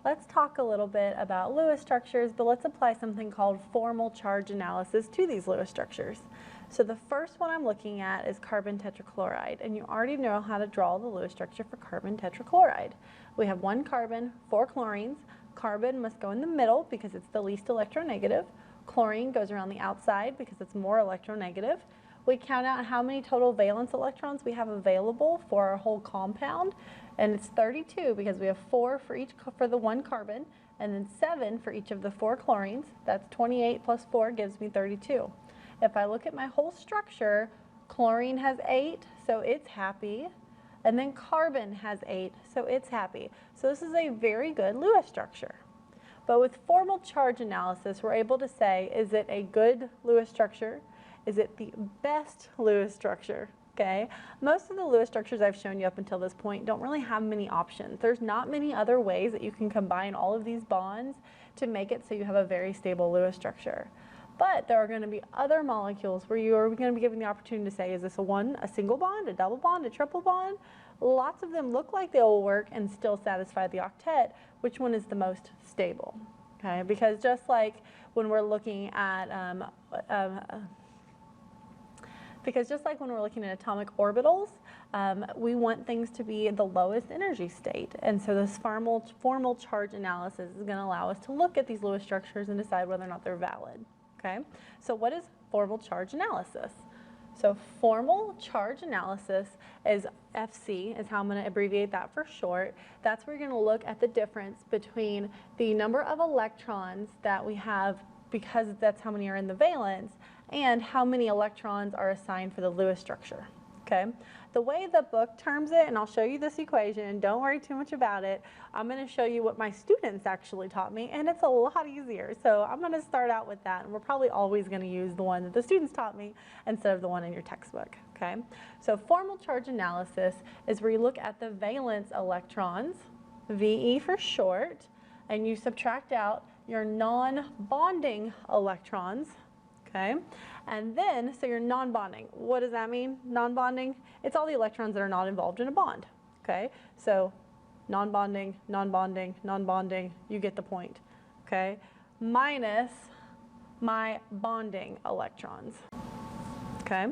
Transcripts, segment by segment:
let's talk a little bit about Lewis structures, but let's apply something called formal charge analysis to these Lewis structures. So the first one I'm looking at is carbon tetrachloride, and you already know how to draw the Lewis structure for carbon tetrachloride. We have 1 carbon, 4 chlorines. Carbon must go in the middle because it's the least electronegative. Chlorine goes around the outside because it's more electronegative. We count out how many total valence electrons we have available for our whole compound, and it's 32 because we have 4 for the 1 carbon, and then 7 for each of the 4 chlorines. That's 28 plus 4 gives me 32. If I look at my whole structure, chlorine has 8, so it's happy, and then carbon has 8, so it's happy. So this is a very good Lewis structure. But with formal charge analysis, we're able to say, is it a good Lewis structure? Is it the best Lewis structure? Okay. Most of the Lewis structures I've shown you up until this point don't really have many options. There's not many other ways that you can combine all of these bonds to make it so you have a very stable Lewis structure. But there are going to be other molecules where you are going to be given the opportunity to say, is this a single bond, a double bond, a triple bond? Lots of them look like they will work and still satisfy the octet. Which one is the most stable? Okay, because just like when we're looking at atomic orbitals, we want things to be the lowest energy state. And so this formal charge analysis is going to allow us to look at these Lewis structures and decide whether or not they're valid. Okay, so what is formal charge analysis? So formal charge analysis is FC, is how I'm going to abbreviate that for short. That's where you're going to look at the difference between the number of electrons that we have, because that's how many are in the valence, and how many electrons are assigned for the Lewis structure. Okay? The way the book terms it, and I'll show you this equation, don't worry too much about it, I'm going to show you what my students actually taught me, and it's a lot easier. So I'm going to start out with that, and we're probably always going to use the one that the students taught me instead of the one in your textbook. Okay? So formal charge analysis is where you look at the valence electrons, VE for short, and you subtract out your non-bonding electrons. Okay, and then, so you're non-bonding. What does that mean, non-bonding? It's all the electrons that are not involved in a bond. Okay, so non-bonding, non-bonding, non-bonding, you get the point. Okay, minus my bonding electrons. Okay,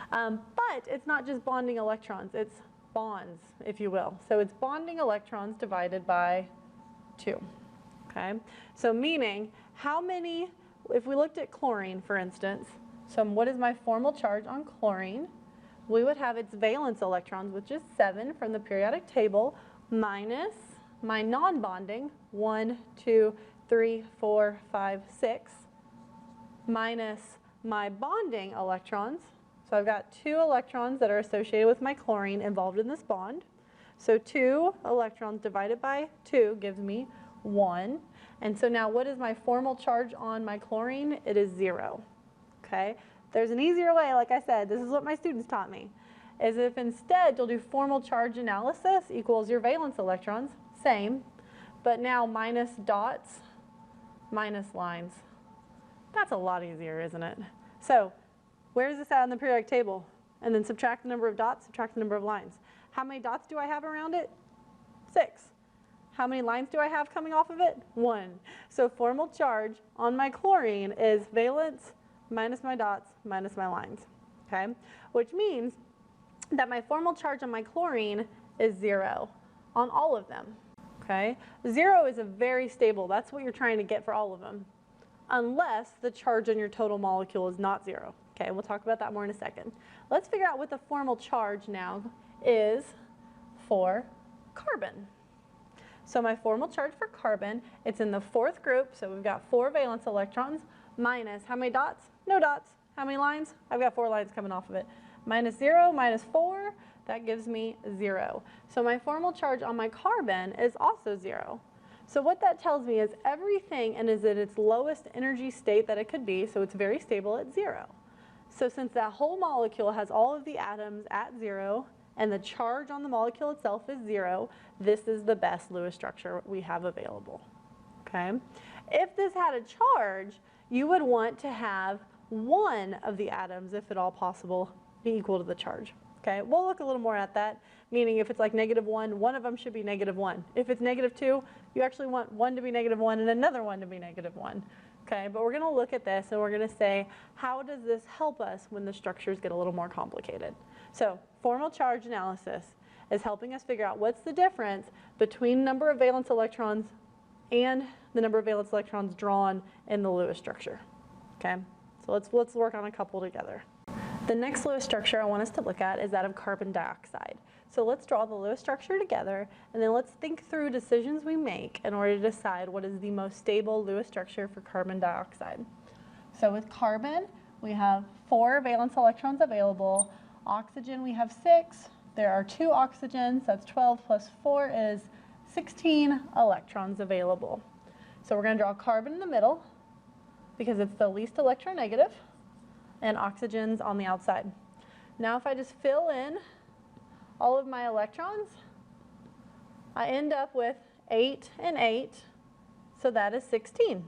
but it's not just bonding electrons, it's bonds, if you will. So it's bonding electrons divided by 2. Okay, so meaning how many, if we looked at chlorine, for instance, so what is my formal charge on chlorine? We would have its valence electrons, which is 7 from the periodic table, minus my non-bonding, 1, 2, 3, 4, 5, 6, minus my bonding electrons. So I've got 2 electrons that are associated with my chlorine involved in this bond. So 2 electrons divided by 2 gives me 1. And so now what is my formal charge on my chlorine? It is 0. Okay? There's an easier way, like I said, this is what my students taught me, is if instead you'll do formal charge analysis equals your valence electrons, same, but now minus dots, minus lines. That's a lot easier, isn't it? So where is this at on the periodic table? And then subtract the number of dots, subtract the number of lines. How many dots do I have around it? 6. How many lines do I have coming off of it? 1. So formal charge on my chlorine is valence minus my dots minus my lines. Okay? Which means that my formal charge on my chlorine is 0 on all of them. Okay? 0 is a very stable, that's what you're trying to get for all of them, unless the charge on your total molecule is not 0. Okay, we'll talk about that more in a second. Let's figure out what the formal charge now is for carbon. So my formal charge for carbon, it's in the 4th group, so we've got 4 valence electrons, minus how many dots? No dots. How many lines? I've got 4 lines coming off of it. Minus 0, minus 4, that gives me 0. So my formal charge on my carbon is also 0. So what that tells me is everything is at its lowest energy state that it could be, so it's very stable at 0. So since that whole molecule has all of the atoms at 0, and the charge on the molecule itself is 0, this is the best Lewis structure we have available. Okay? If this had a charge, you would want to have one of the atoms, if at all possible, be equal to the charge. Okay? We'll look a little more at that. meaning if it's like -1, one of them should be -1. If it's -2, you actually want one to be -1 and another one to be -1. Okay, but we're going to look at this and we're going to say, how does this help us when the structures get a little more complicated? So formal charge analysis is helping us figure out what's the difference between number of valence electrons and the number of valence electrons drawn in the Lewis structure. Okay, so let's work on a couple together. The next Lewis structure I want us to look at is that of carbon dioxide. So let's draw the Lewis structure together, and then let's think through decisions we make in order to decide what is the most stable Lewis structure for carbon dioxide. So with carbon, we have 4 valence electrons available. Oxygen, we have 6. There are 2 oxygens, that's 12 plus 4 is 16 electrons available. So we're going to draw carbon in the middle because it's the least electronegative, and oxygen's on the outside. Now if I just fill in all of my electrons, I end up with 8 and 8, so that is 16.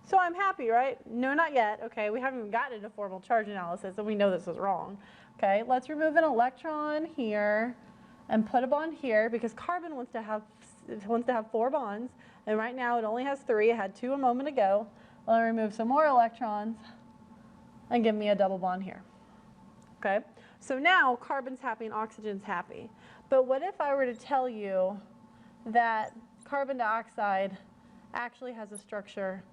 So I'm happy, right? No, not yet. Okay, we haven't even gotten into formal charge analysis, and we know this is wrong. Okay, let's remove an electron here and put a bond here because carbon wants to have 4 bonds, and right now it only has 3. It had 2 a moment ago. I'll remove some more electrons and give me a double bond here. Okay, so now carbon's happy and oxygen's happy. But what if I were to tell you that carbon dioxide actually has a structure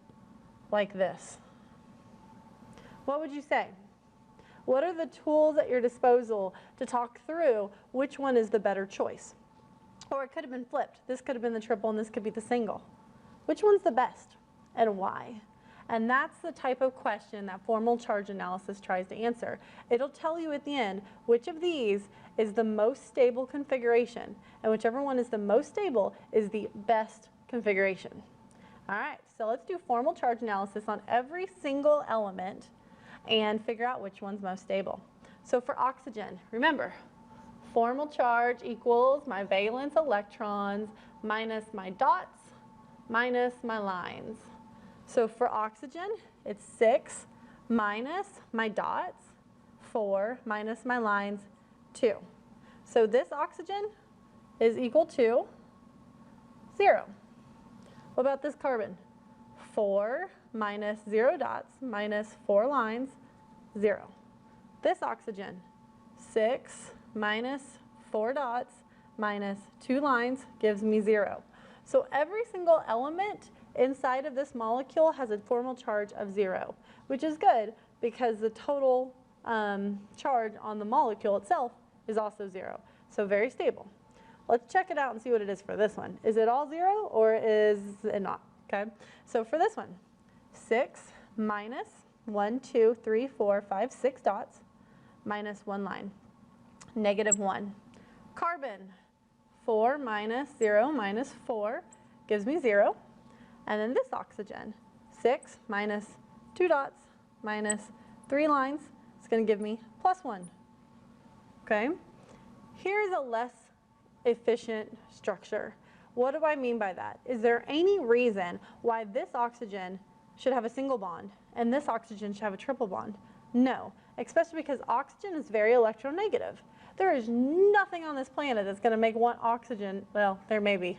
like this? What would you say? What are the tools at your disposal to talk through which one is the better choice? Or it could have been flipped. This could have been the triple and this could be the single. Which one's the best and why? And that's the type of question that formal charge analysis tries to answer. It'll tell you at the end which of these is the most stable configuration, and whichever one is the most stable is the best configuration. All right, so let's do formal charge analysis on every single element and figure out which one's most stable. So for oxygen, remember, formal charge equals my valence electrons minus my dots minus my lines. So for oxygen, it's 6 minus my dots, 4 minus my lines, 2. So this oxygen is equal to 0. What about this carbon? 4 minus 0 dots minus 4 lines, 0. This oxygen, 6 minus 4 dots minus 2 lines gives me 0. So every single element inside of this molecule has a formal charge of 0, which is good because the total charge on the molecule itself is also 0. So very stable. Let's check it out and see what it is for this one. Is it all 0 or is it not? Okay. So for this one, 6 minus 1, 2, 3, 4, 5, 6 dots minus 1 line, -1. Carbon, 4 minus 0 minus 4 gives me 0. And then this oxygen, 6 minus 2 dots minus 3 lines, it's going to give me +1. Okay? Here's a less efficient structure. What do I mean by that? Is there any reason why this oxygen should have a single bond and this oxygen should have a triple bond? No, especially because oxygen is very electronegative. There is nothing on this planet that's going to make one oxygen, well, there may be,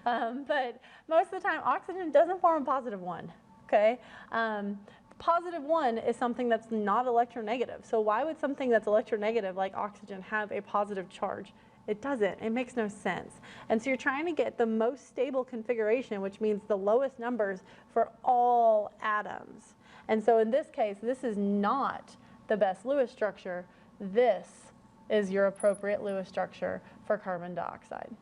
but most of the time oxygen doesn't form a +1, okay? +1 is something that's not electronegative. So why would something that's electronegative like oxygen have a positive charge? It doesn't. It makes no sense. And so you're trying to get the most stable configuration, which means the lowest numbers for all atoms. And so in this case, this is not the best Lewis structure. This is your appropriate Lewis structure for carbon dioxide.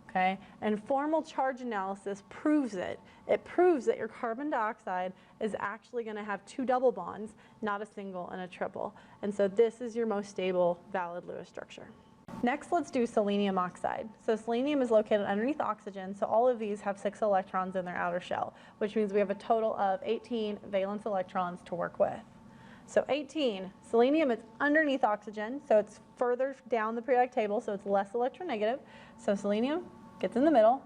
Okay? And formal charge analysis proves it. It proves that your carbon dioxide is actually going to have 2 double bonds, not a single and a triple. And so this is your most stable, valid Lewis structure. Next, let's do selenium oxide. So selenium is located underneath oxygen, so all of these have 6 electrons in their outer shell, which means we have a total of 18 valence electrons to work with. So 18, selenium is underneath oxygen, so it's further down the periodic table, so it's less electronegative. So selenium gets in the middle,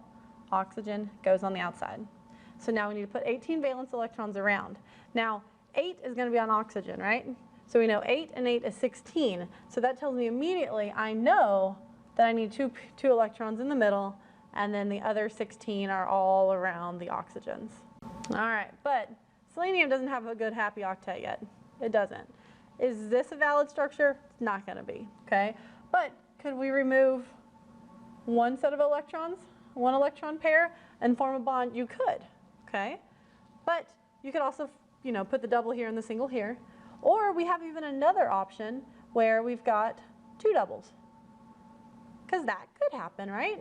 oxygen goes on the outside. So now we need to put 18 valence electrons around. Now 8 is going to be on oxygen, right? So we know 8 and 8 is 16. So that tells me immediately I know then I need two electrons in the middle, and then the other 16 are all around the oxygens. All right, but selenium doesn't have a good happy octet yet. It doesn't. Is this a valid structure? It's not going to be, okay? But could we remove one set of electrons, one electron pair, and form a bond? You could, okay? But you could also, put the double here and the single here. Or we have even another option where we've got two doubles. Because that could happen, right?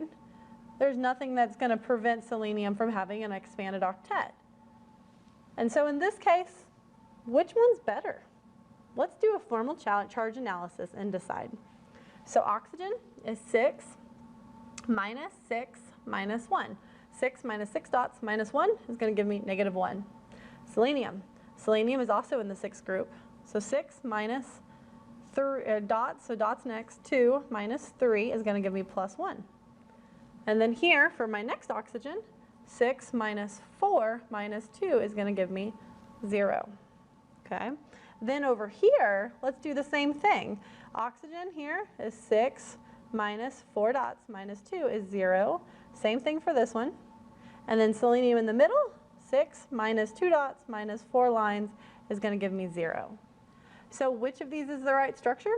There's nothing that's going to prevent selenium from having an expanded octet. And so in this case, which one's better? Let's do a formal charge analysis and decide. So oxygen is 6 minus 6 minus 1. 6 minus 6 dots minus 1 is going to give me -1. Selenium. Selenium is also in the 6th group. So 6 minus 3 dots, so dots next, 2 minus 3 is going to give me +1. And then here, for my next oxygen, 6 minus 4 minus 2 is going to give me 0. Okay? Then over here, let's do the same thing. Oxygen here is 6 minus 4 dots minus 2 is 0. Same thing for this one. And then selenium in the middle, 6 minus 2 dots minus 4 lines is going to give me 0. So which of these is the right structure?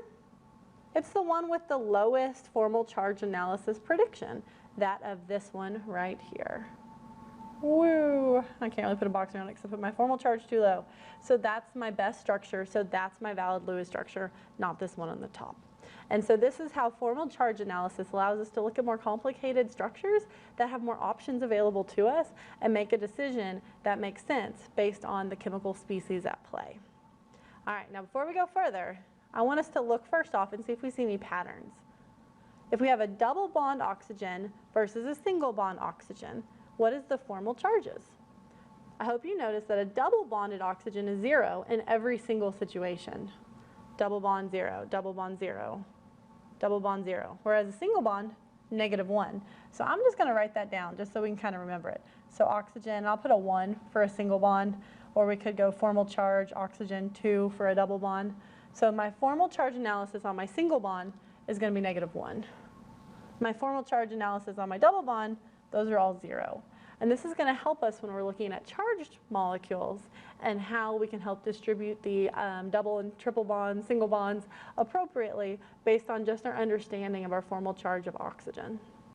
It's the one with the lowest formal charge analysis prediction, that of this one right here. Woo! I can't really put a box around it because I put my formal charge too low. So that's my best structure, so that's my valid Lewis structure, not this one on the top. And so this is how formal charge analysis allows us to look at more complicated structures that have more options available to us and make a decision that makes sense based on the chemical species at play. All right, now before we go further, I want us to look first off and see if we see any patterns. If we have a double bond oxygen versus a single bond oxygen, what is the formal charges? I hope you notice that a double bonded oxygen is 0 in every single situation. Double bond 0, double bond 0, double bond 0. Whereas a single bond, -1. So I'm just going to write that down just so we can kind of remember it. So oxygen, I'll put a 1 for a single bond, or we could go formal charge, oxygen 2 for a double bond. So my formal charge analysis on my single bond is going to be -1. My formal charge analysis on my double bond, those are all 0. And this is going to help us when we're looking at charged molecules and how we can help distribute the double and triple bonds, single bonds appropriately based on just our understanding of our formal charge of oxygen.